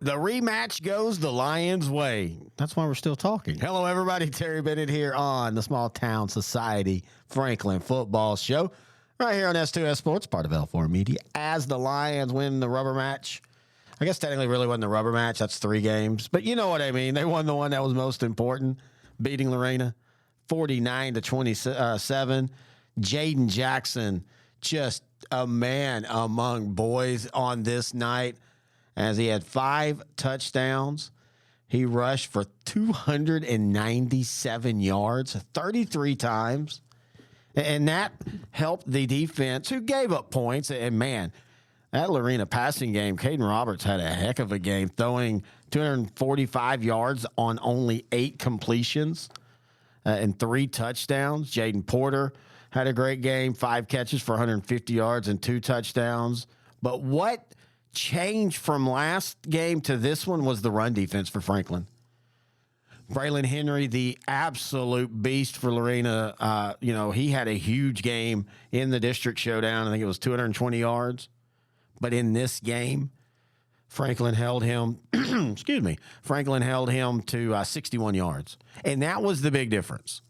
The rematch goes the Lions' way. That's why we're still talking. Hello, everybody. Terry Bennett here on the Small Town Society Franklin Football Show. Right here on S2S Sports, part of L4 Media. As the Lions win the rubber match. I guess technically really wasn't the rubber match. That's 3 games. But you know what I mean. They won the one that was most important, beating Lorena 49-27. Jaden Jackson, just a man among boys on this night, as he had 5 touchdowns. He rushed for 297 yards 33 times. And that helped the defense, who gave up points. And, man, that Lorena passing game, Caden Roberts had a heck of a game, throwing 245 yards on only 8 completions and 3 touchdowns. Jaden Porter had a great game, 5 catches for 150 yards and 2 touchdowns. But what changed from last game to this one was the run defense for Franklin. Braylon Henry, the absolute beast for Lorena, he had a huge game in the district showdown. I think it was 220 yards. But in this game, Franklin held him, Franklin held him to 61 yards. And that was the big difference.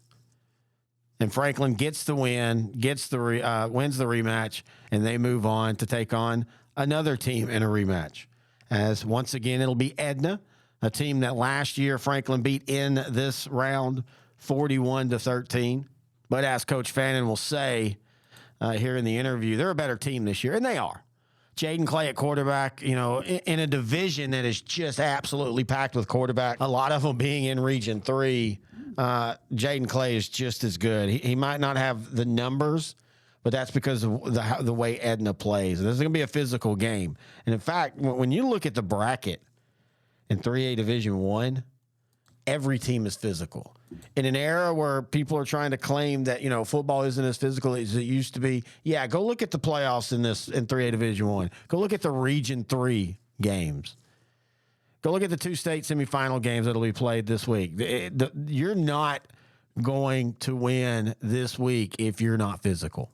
And Franklin gets the win, wins the rematch, and they move on to take on another team in a rematch. As once again, it'll be Edna, a team that last year Franklin beat in this round 41-13. But as Coach Fannin will say here in the interview, they're a better team this year, and they are. Jaden Clay at quarterback, in a division that is just absolutely packed with quarterback, a lot of them being in Region 3, Jaden Clay is just as good. He might not have the numbers, but that's because of the way Edna plays. This is going to be a physical game. And, in fact, when you look at the bracket in 3A Division I, every team is physical. In an era where people are trying to claim that, football isn't as physical as it used to be, yeah, go look at the playoffs in 3A Division I. Go look at the Region 3 games. Go look at the 2 state semifinal games that will be played this week. You're not going to win this week if you're not physical.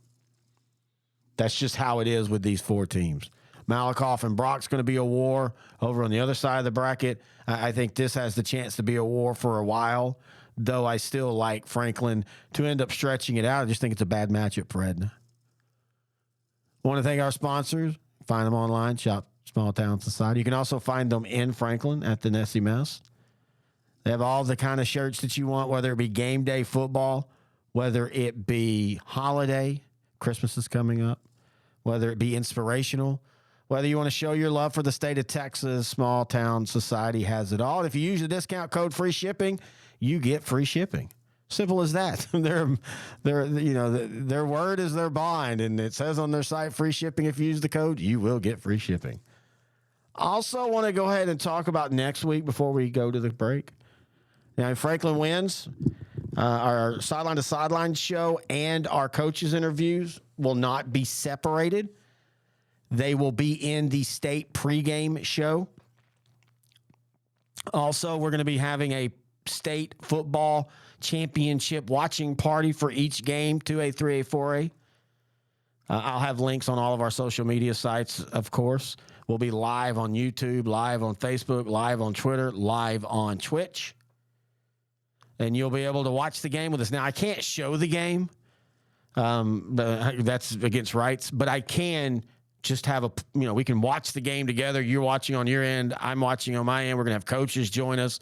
That's just how it is with these 4 teams. Malakoff and Brock's going to be a war over on the other side of the bracket. I think this has the chance to be a war for a while, though I still like Franklin to end up stretching it out. I just think it's a bad matchup for Edna. I want to thank our sponsors. Find them online, shop Small Town Society. You can also find them in Franklin at the Nessie Mess. They have all the kind of shirts that you want, whether it be game day football, whether it be holiday, Christmas is coming up, whether it be inspirational, whether you want to show your love for the state of Texas, Small Town Society has it all. And if you use the discount code free shipping, you get free shipping. Simple as that. Their word is their bond, and it says on their site free shipping. If you use the code, you will get free shipping. Also want to go ahead and talk about next week before we go to the break. Now, if Franklin wins, our sideline to sideline show and our coaches interviews will not be separated. They will be in the state pregame show. Also, we're going to be having a state football championship watching party for each game, 2A, 3A, 4A. I'll have links on all of our social media sites, of course. We'll be live on YouTube, live on Facebook, live on Twitter, live on Twitch. And you'll be able to watch the game with us. Now, I can't show the game. That's against rights, but I can just have we can watch the game together. You're watching on your end. I'm watching on my end. We're going to have coaches join us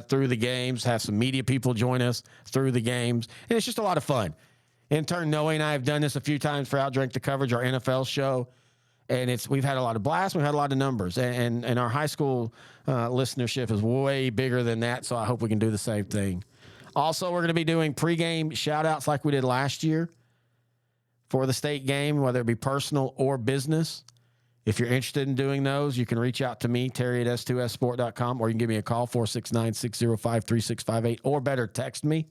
through the games, have some media people join us through the games. And it's just a lot of fun. In turn, Noe and I have done this a few times for Outdrink the Coverage, our NFL show. And we've had a lot of blasts. We've had a lot of numbers. And our high school listenership is way bigger than that. So I hope we can do the same thing. Also, we're going to be doing pregame shout-outs like we did last year for the state game, whether it be personal or business. If you're interested in doing those, you can reach out to me, Terry at S2Ssport.com, or you can give me a call, 469-605-3658, or better, text me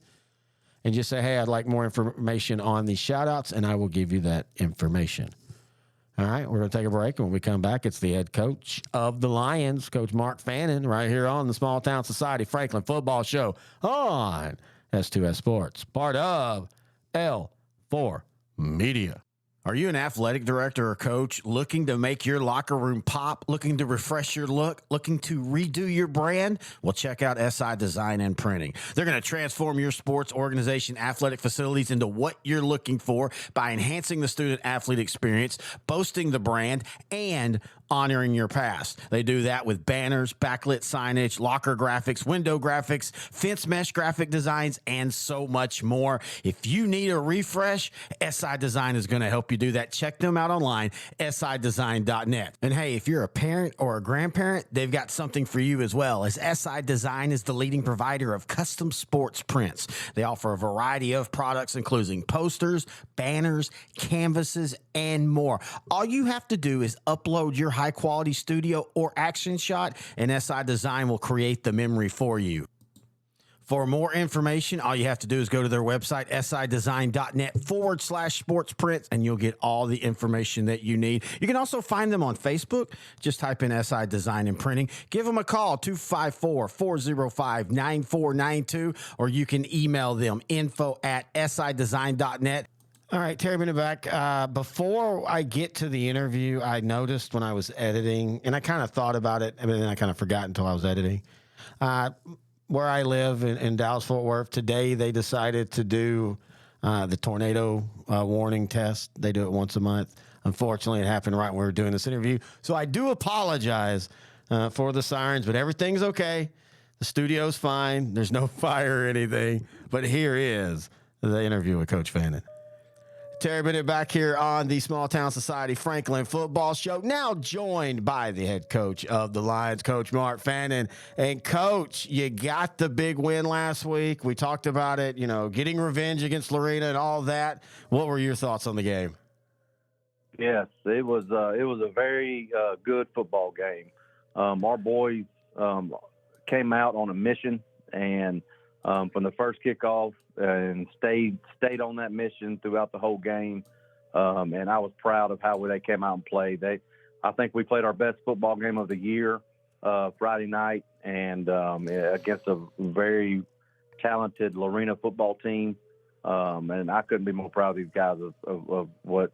and just say, hey, I'd like more information on these shout-outs, and I will give you that information. All right, we're going to take a break, and when we come back, it's the head coach of the Lions, Coach Mark Fannin, right here on the Small Town Society Franklin Football Show on S2S Sports, part of L4 Media. Are you an athletic director or coach looking to make your locker room pop, looking to refresh your look, looking to redo your brand? Well, check out SI Design and Printing. They're going to transform your sports organization athletic facilities into what you're looking for by enhancing the student athlete experience, boasting the brand, and honoring your past. They do that with banners, backlit signage, locker graphics, window graphics, fence mesh graphic designs, and so much more. If you need a refresh, SI Design is going to help you do that. Check them out online, sidesign.net. And hey, if you're a parent or a grandparent, they've got something for you as well, as SI Design is the leading provider of custom sports prints. They offer a variety of products, including posters, banners, canvases, and more. All you have to do is upload your high-quality studio or action shot, and SI Design will create the memory for you. For more information, all you have to do is go to their website, sidesign.net/sports prints, and you'll get all the information that you need. You can also find them on Facebook. Just type in SI Design and Printing. Give them a call, 254-405-9492, or you can email them, info@sidesign.net. All right, Terry, been back. Before I get to the interview, I noticed when I was editing, and I kind of thought about it, and then I kind of forgot until I was editing. Where I live in Dallas-Fort Worth, today they decided to do the tornado warning test. They do it once a month. Unfortunately, it happened right when we were doing this interview. So I do apologize for the sirens, but everything's okay. The studio's fine. There's no fire or anything. But here is the interview with Coach Fannin. Terry Bennett back here on the Small Town Society Franklin Football Show, now joined by the head coach of the Lions, Coach Mark Fannin. And, Coach, you got the big win last week. We talked about it, getting revenge against Lorena and all that. What were your thoughts on the game? Yes, it was a very good football game. Our boys came out on a mission, and from the first kickoff, and stayed on that mission throughout the whole game. And I was proud of how they came out and played. I think we played our best football game of the year Friday night, and against a very talented Lorena football team. And I couldn't be more proud of these guys of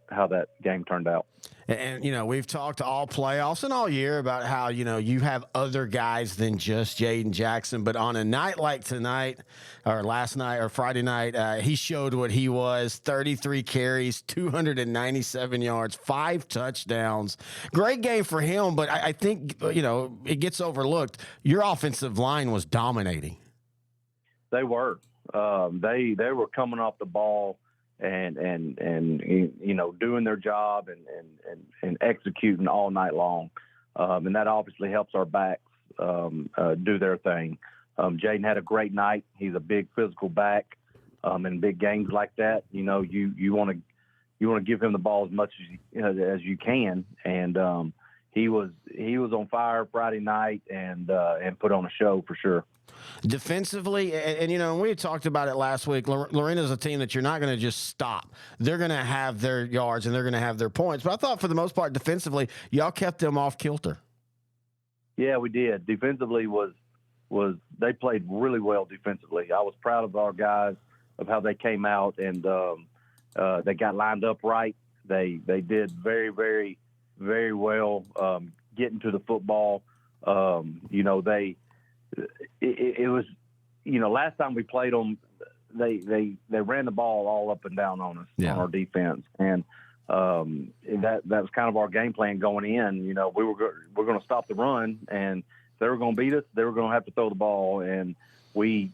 how that game turned out. And, we've talked all playoffs and all year about how, you have other guys than just Jaden Jackson. But on a night like tonight or last night or Friday night, he showed what he was. 33 carries, 297 yards, 5 touchdowns. Great game for him. But I think, it gets overlooked. Your offensive line was dominating. They were. They were coming off the ball and doing their job and executing all night long, and that obviously helps our backs do their thing. Jaden had a great night. He's a big physical back, in big games like that. You want to give him the ball as much as you can, and he was on fire Friday night and put on a show for sure. Defensively, and we had talked about it last week, Lorena's a team that you're not going to just stop. They're going to have their yards and they're going to have their points. But I thought for the most part, defensively, y'all kept them off kilter. Yeah, we did. Defensively was they played really well defensively. I was proud of our guys of how they came out, and they got lined up right. They did very, very, very well getting to the football. It was, last time we played them, they ran the ball all up and down on us on our defense, and that was kind of our game plan going in. We're going to stop the run, and if they were going to beat us, they were going to have to throw the ball, and these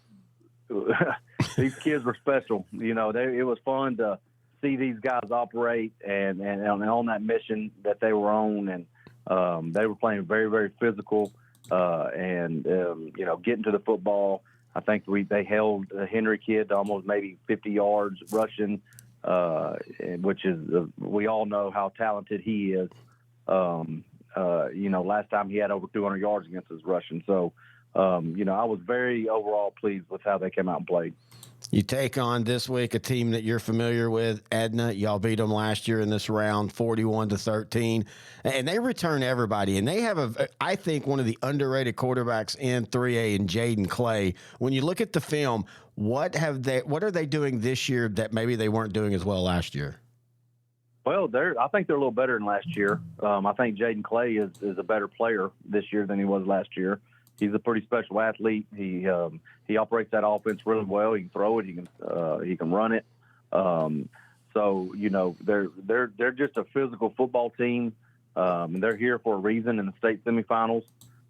kids were special. It was fun to see these guys operate and on that mission that they were on, and they were playing very, very physical. Getting to the football, I think they held the Henry kid to almost maybe 50 yards rushing, which is we all know how talented he is. Last time he had over 200 yards against us rushing. So, I was very overall pleased with how they came out and played. You take on this week a team that you're familiar with, Edna. Y'all beat them last year in this round, 41-13, and they return everybody. And they have I think one of the underrated quarterbacks in 3A in Jaden Clay. When you look at the film, what are they doing this year that maybe they weren't doing as well last year? Well, I think they're a little better than last year. I think Jaden Clay is a better player this year than he was last year. He's a pretty special athlete. He operates that offense really well. He can throw it. He can run it. So they're just a physical football team, and they're here for a reason in the state semifinals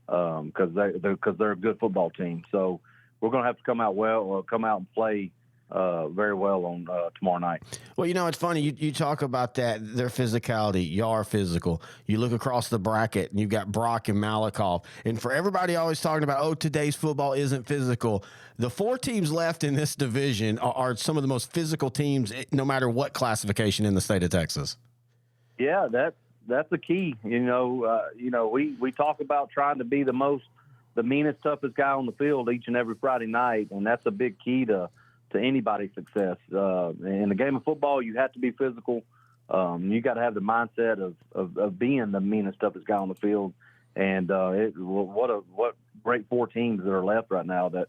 because they're a good football team. So we're going to have to come out and play very well on tomorrow night. Well, it's funny. You talk about that, their physicality. You are physical. You look across the bracket, and you've got Brock and Malakoff. And for everybody always talking about, today's football isn't physical, the 4 teams left in this division are some of the most physical teams, no matter what classification in the state of Texas. Yeah, that's the key. We talk about trying to be the meanest, toughest guy on the field each and every Friday night, and that's a big key to anybody's success. In the game of football, you have to be physical. You got to have the mindset of being the meanest, toughest guy on the field. And what great 4 teams that are left right now that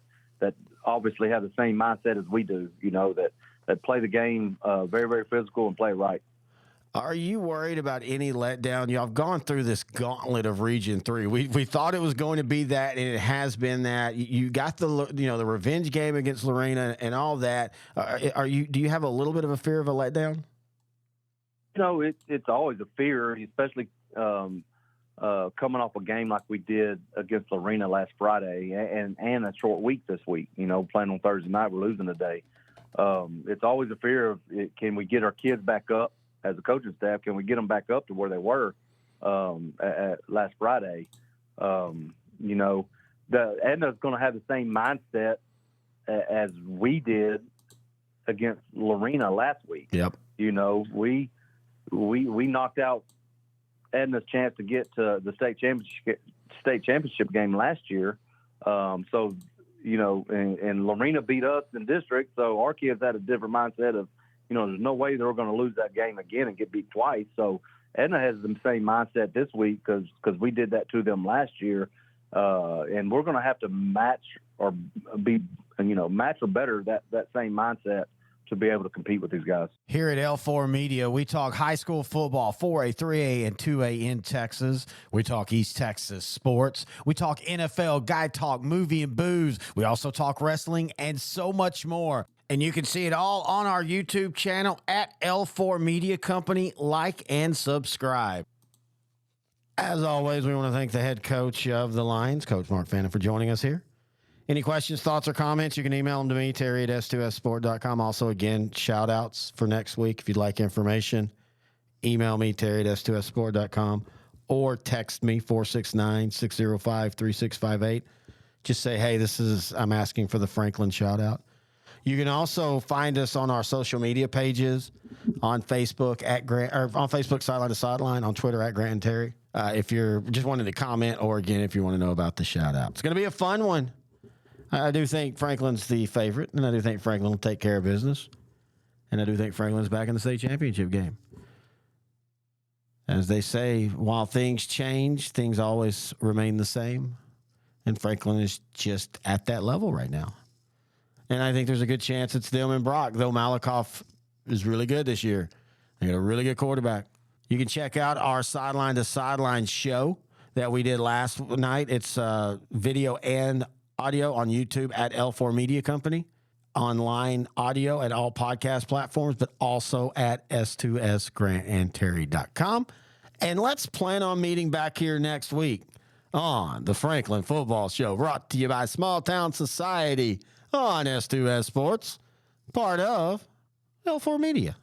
obviously have the same mindset as we do. That play the game very, very physical and play right. Are you worried about any letdown? Y'all have gone through this gauntlet of Region 3. We thought it was going to be that, and it has been that. You got the revenge game against Lorena and all that. Do you have a little bit of a fear of a letdown? It's always a fear, especially coming off a game like we did against Lorena last Friday, and a short week this week. Playing on Thursday night, we're losing today. It's always a fear of can we get our kids back up? As a coaching staff, can we get them back up to where they were last Friday? The Edna's going to have the same mindset as we did against Lorena last week. Yep. We knocked out Edna's chance to get to the state championship game last year. And Lorena beat us in district, so our kids had a different mindset of, there's no way they're going to lose that game again and get beat twice. So Edna has the same mindset this week because we did that to them last year. And we're going to have to match or better that same mindset to be able to compete with these guys. Here at L4 Media, we talk high school football, 4A, 3A, and 2A in Texas. We talk East Texas sports. We talk NFL, guy talk, movie and booze. We also talk wrestling and so much more. And you can see it all on our YouTube channel at L4 Media Company. Like and subscribe. As always, we want to thank the head coach of the Lions, Coach Mark Fannin, for joining us here. Any questions, thoughts, or comments, you can email them to me, Terry at S2SSport.com. Also, again, shout-outs for next week. If you'd like information, email me, Terry at S2SSport.com, or text me, 469-605-3658. Just say, hey, I'm asking for the Franklin shout-out. You can also find us on our social media pages on Facebook on Facebook, Sideline to Sideline, on Twitter at Grant and Terry. If you're just wanting to comment, or again, if you want to know about the shout out, it's going to be a fun one. I do think Franklin's the favorite, and I do think Franklin will take care of business, and I do think Franklin's back in the state championship game. As they say, while things change, things always remain the same, and Franklin is just at that level right now. And I think there's a good chance it's them and Brock, though Malakoff is really good this year. They got a really good quarterback. You can check out our Sideline to Sideline show that we did last night. It's video and audio on YouTube at L4 Media Company, online audio at all podcast platforms, but also at S2SGrantandTerry.com. And let's plan on meeting back here next week on the Franklin Football Show, brought to you by Small Town Society on S2S Sports, part of L4 Media.